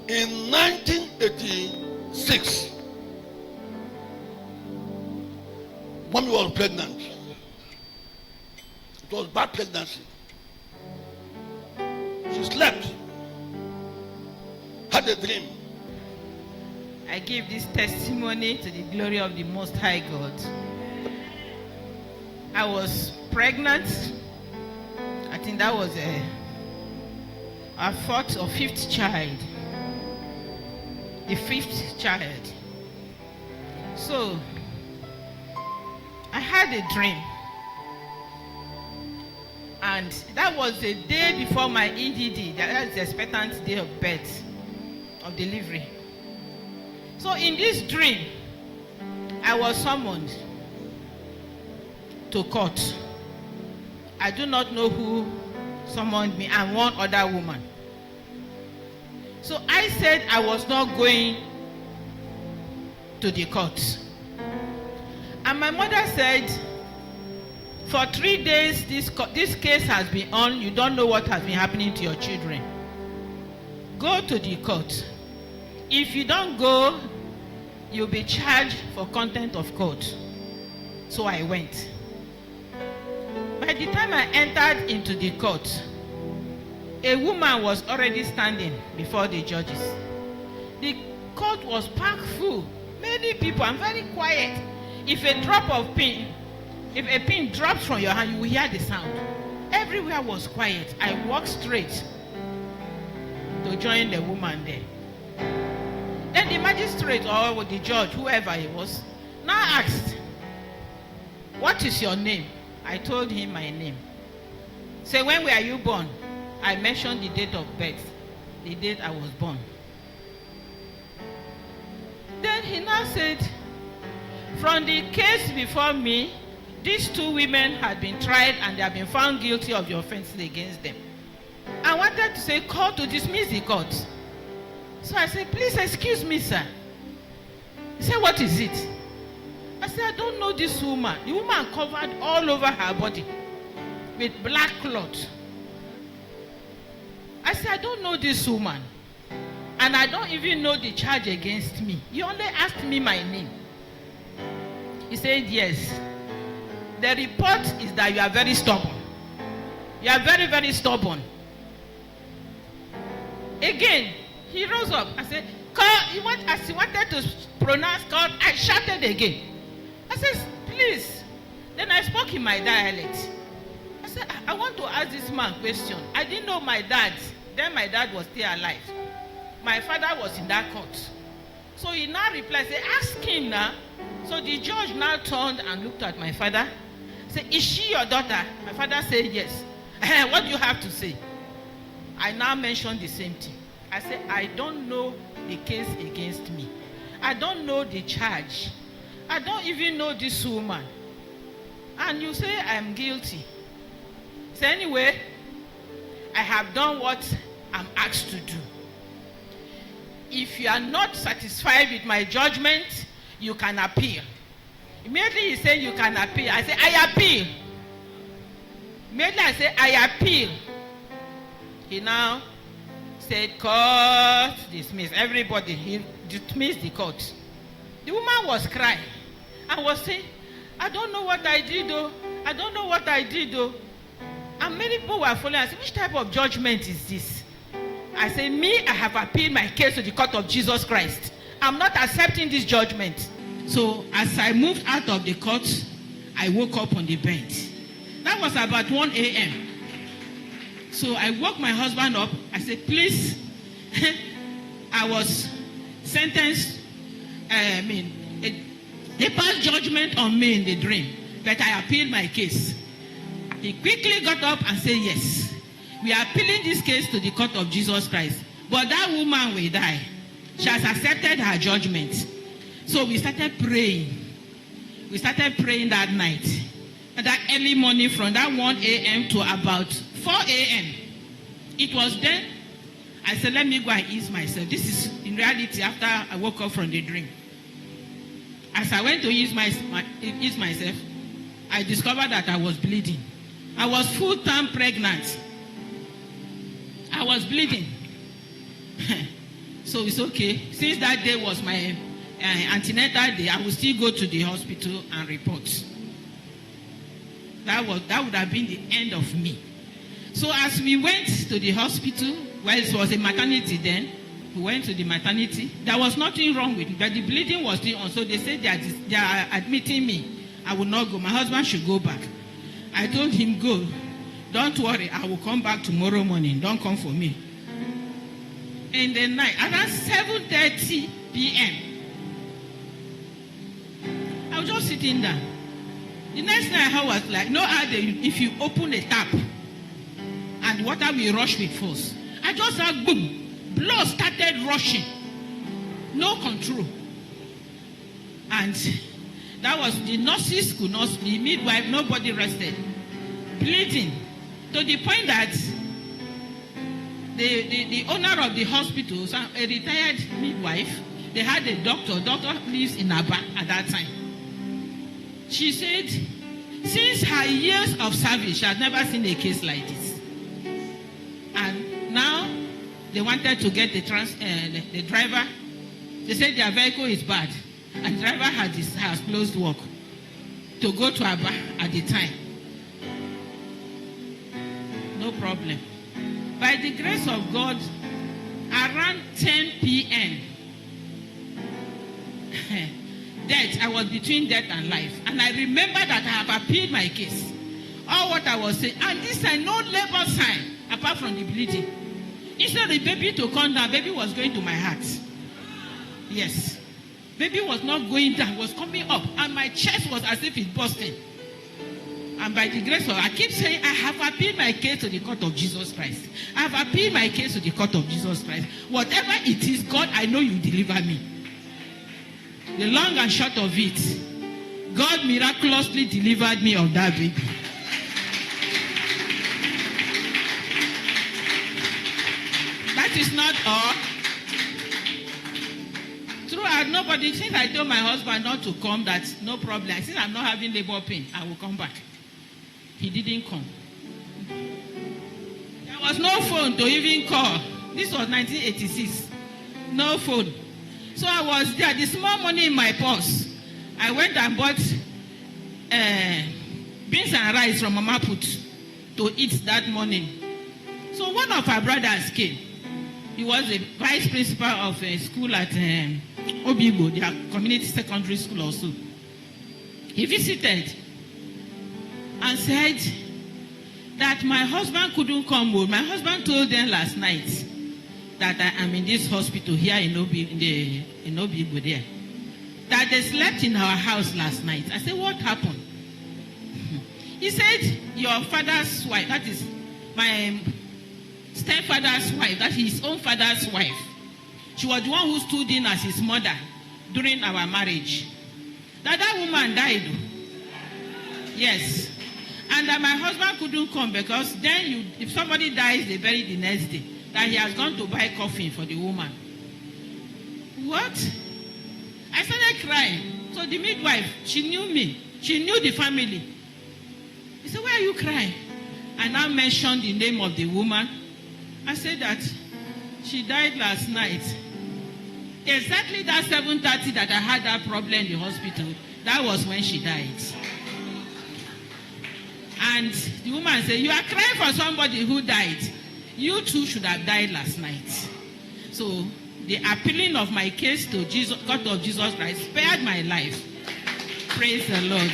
In 1986, mommy was pregnant. It was bad pregnancy. She slept, had a dream. I give this testimony to the glory of the Most High God. I was pregnant. I think that was our fourth or fifth child. The fifth child. So, I had a dream. And that was the day before my EDD. That's the expectant day of birth, of delivery. So in this dream, I was summoned to court. I do not know who summoned me and one other woman. So I said I was not going to the court. And my mother said, for 3 days this case has been on, you don't know what has been happening to your children. Go to the court. If you don't go, you'll be charged for contempt of court. So I went. By the time I entered into the court, a woman was already standing before the judges. The court was packed full. Many people, and very quiet. If a pin drops from your hand, you will hear the sound. Everywhere was quiet. I walked straight to join the woman there. Then the magistrate or the judge, whoever it was, now asked, "What is your name?" I told him my name. Say, "When were you born?" I mentioned the date of birth, the date I was born. Then he now said, "From the case before me, these two women had been tried and they have been found guilty of the offenses against them. I wanted to say, call to dismiss the court." So I said, "Please excuse me, sir." He said, "What is it?" I said, "I don't know this woman." The woman covered all over her body with black cloth. I said, "I don't know this woman. And I don't even know the charge against me. You only asked me my name." He said, "Yes. The report is that you are very stubborn. You are very, very stubborn." Again, he rose up. I said, "Call." As he wanted to pronounce call, I shouted again. I said, "Please." Then I spoke in my dialect. I said, I want to ask this man a question. I didn't know my dad. Then my dad was still alive. My father was in that court. So he now replied, say, "Ask him now." So the judge now turned and looked at my father. Said, "Is she your daughter?" My father said, "Yes." "What do you have to say?" I now mentioned the same thing. I said, "I don't know the case against me. I don't know the charge. I don't even know this woman. And you say I'm guilty." So anyway, I have done what I'm asked to do. If you are not satisfied with my judgment, you can appeal. Immediately he said, "You can appeal." I said, "I appeal." Immediately I said, "I appeal." He now said, "Court dismissed." Everybody, he dismissed the court. The woman was crying and was saying, "I don't know what I did though. I don't know what I did though." And many people were following. I said, "Which type of judgment is this?" I said, "Me, I have appealed my case to the court of Jesus Christ. I'm not accepting this judgment." So as I moved out of the court, I woke up on the bed. That was about 1 a.m. So I woke my husband up. I said, "Please," I was sentenced, they passed judgment on me in the dream, but I appealed my case. He quickly got up and said, "Yes, we are appealing this case to the court of Jesus Christ. But that woman will die. She has accepted her judgment." So we started praying. We started praying that night. And that early morning from that 1 a.m. to about 4 a.m. It was then I said, "Let me go and ease myself." This is in reality after I woke up from the dream. As I went to ease myself, I discovered that I was bleeding. I was full-term pregnant. I was bleeding. So it's okay. Since that day was my antenatal day, I will still go to the hospital and report. That would have been the end of me. So as we went to the hospital, well, it was a maternity then. We went to the maternity. There was nothing wrong with me, but the bleeding was still on. So they said they are admitting me. I will not go. My husband should go back. I told him, go. Don't worry, I will come back tomorrow morning. Don't come for me. In the night, around 7:30 p.m., I was just sitting down. The next night I was like, no other, if you open a tap and water will rush with force. I just heard boom, blood started rushing. No control. And that was, the nurses could not, the midwife, nobody rested. Bleeding. To the point that the owner of the hospital, a retired midwife, they had a doctor. Doctor lives in Aba at that time. She said, since her years of service, she had never seen a case like this. And now they wanted to get the driver. They said their vehicle is bad, and the driver has closed work to go to Aba at the time. No problem. By the grace of God, around 10 p.m., death, I was between death and life. And I remember that I have appealed my case. All what I was saying, and this time no labor sign, apart from the bleeding. Instead of the baby to come down, baby was going to my heart. Yes. Baby was not going down, was coming up. And my chest was as if it's busting. And by the grace of God, I keep saying, I have appealed my case to the court of Jesus Christ. I have appealed my case to the court of Jesus Christ. Whatever it is, God, I know you deliver me. The long and short of it, God miraculously delivered me of that baby. That is not all. Throughout, nobody, since I told my husband not to come, that no problem. Since I'm not having labor pain, I will come back. He didn't come. There was no phone to even call. This was 1986. No phone. So I was there, the small money in my purse. I went and bought beans and rice from Mama Put to eat that morning. So one of our brothers came. He was the vice principal of a school at Obibo, their community secondary school also. He visited and said that my husband couldn't come home. My husband told them last night that I am in this hospital here in Obibo there. That they slept in our house last night. I said, what happened? He said, your father's wife, that is my stepfather's wife, that is his own father's wife. She was the one who stood in as his mother during our marriage. That woman died. Yes. And that my husband couldn't come because then if somebody dies, they bury the next day. That he has gone to buy coffin for the woman. What? I started crying. So the midwife, she knew me. She knew the family. He said, why are you crying? I now mentioned the name of the woman. I said that she died last night. Exactly that 7:30 that I had that problem in the hospital, that was when she died. And the woman said, you are crying for somebody who died. You too should have died last night. So the appealing of my case to Jesus, God of Jesus Christ spared my life. Praise the Lord.